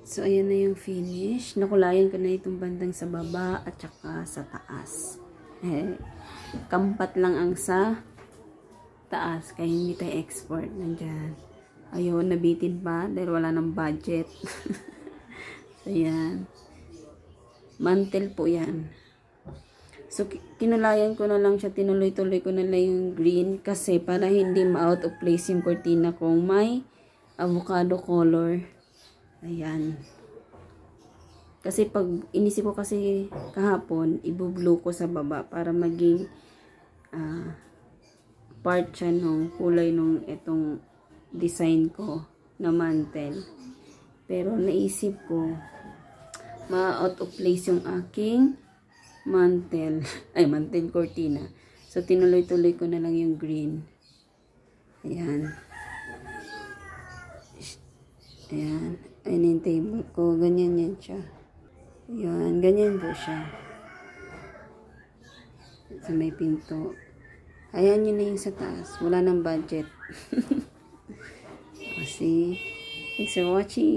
So, ayan na yung finish. Nakulayan ko na itong bandang sa baba at saka sa taas. Kampat lang ang sa taas. Kaya hindi tayo export. Nandyan. Ayaw, nabitin pa dahil wala ng budget. So, ayan. Mantel po yan. So, kinulayan ko na lang siya. Tinuloy-tuloy ko na lang yung green kasi para hindi ma-out of place yung cortina kung may avocado color. Ayan. Kasi pag inisip ko kasi kahapon, i-blue ko sa baba para maging part siya nung kulay nung itong design ko na mantel. Pero naisip ko, ma-out of place yung aking mantel. Ay, mantel cortina. So, tinuloy-tuloy ko na lang yung green. Ayan. Ayan. Ayan yung table ko. Ganyan yan siya. Ayan. Ganyan po siya. Sa may pinto. Ayan yun na yung sa taas. Wala nang budget. Kasi, thanks for watching.